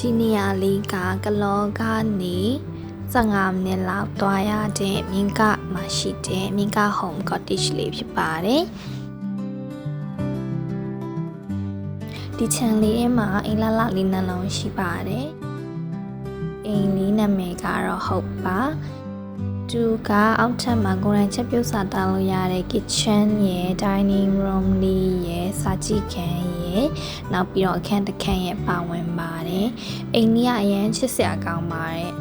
ဒီနေရာလေးကကလောကနေ15မိနစ်လောက်သွားရတဲ့မြင်းကမှာရှိတဲ့မြင်းက home cottage လေးဖြစ်ပါတယ်ဒီခြံလေးထဲမှာအိမ်လှလှလေးနှလုံးရှိပါတယ်အိမ်လေးနာမည်ကတော့ဟုတ်ပါသူကအောက်ထပ်မှာကိုယ်တိုင်ချက်ပြုတ်စားတောင်းလို့ရတဲ့ kitchen ရယ် dining room လေးရယ်စာကြည့်ခန်းရယ်နောက်ပြီးတော့အခန်းတစ်ခန်းရယ်ပါဝင်ပါတယ်အိမ်ကြီးကအရင်ချစ်စရာကောင်းပါတယ်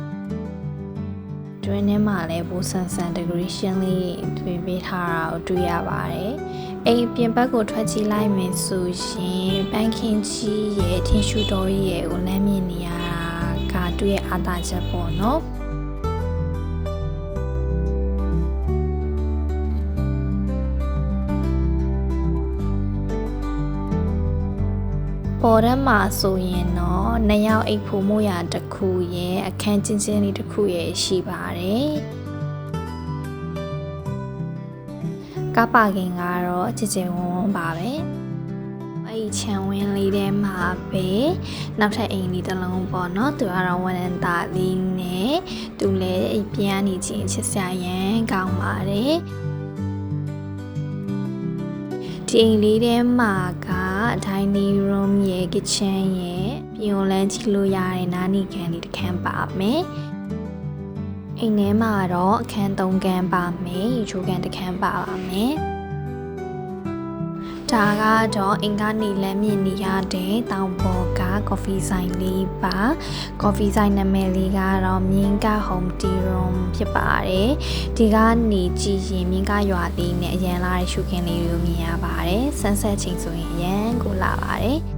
တွင်းထဲမှာလည်းဘူဆန်ဆန် decoration လေးတွင်ပေးထားတာကိုတွေ့ရပါတယ်အိမ်ပြင်ဘက်ကိုထွက်ကြည့်လိုက်မယ်ဆိုရင်ပန်းခင်းကြီးရယ်ထင်းရှူတော်ရယ်ကိုလမ်းမြင်နေရတာကသူ့ရဲ့အားသာချက်ပေါ့နော်ပေါ်ထဲမှာဆိုရင်တော့နှစ်ယောက်အိပ်ဖို့မို့ရတစ်ခုရဲ့အခန်းချင်းချင်းလေးတစ်ခုရဲ့ရှိပါတယ်ကားပါကင်ကတော့ကြည်ကြည်ဝန်းဝန်းပါပဲအဲ့ဒီခြံဝင်းလေးထဲမှာပဲနောက်ထပ်အိမ်လေးတစ်လုံးပေါ့နော်သူကတော့ဝန်န်တာလေးနဲ့သူလည်းအိမ်ပြန်နေချင်းချစ်စရာရန်ကောင်းပါတယ်ဒီအိမ်လေးထဲမှာက dining room ရဲ့ kitchen ရဲ့ပြင်လန်းကြည့်လို့ရတဲ့နားနီခန်းလေးတစ်ခန်းပါမယ်အိမ်ထဲမှာတော့အခန်း3ခန်းပါမယ်ရေချိုးခန်းတစ်ခန်းပါမယ်ဒါကတော့အင်္ဂါနေလမ်းမြင်နေရတဲ့တောင်ပေါ်က coffee ဆိုင်လေးပါ coffee ဆိုင်နာမည်လေးကတော့မြင်းက home tea room ဖြစ်ပါတယ်ဒီကနေကြည့်ရင်မြင်းကရွာလေးနဲ့အရန်လာတဲ့ရှုခင်းလေးကိုမြင်ရပါတယ် sunset ချိန်ဆိုရင်အရန်ကိုလာပါတယ်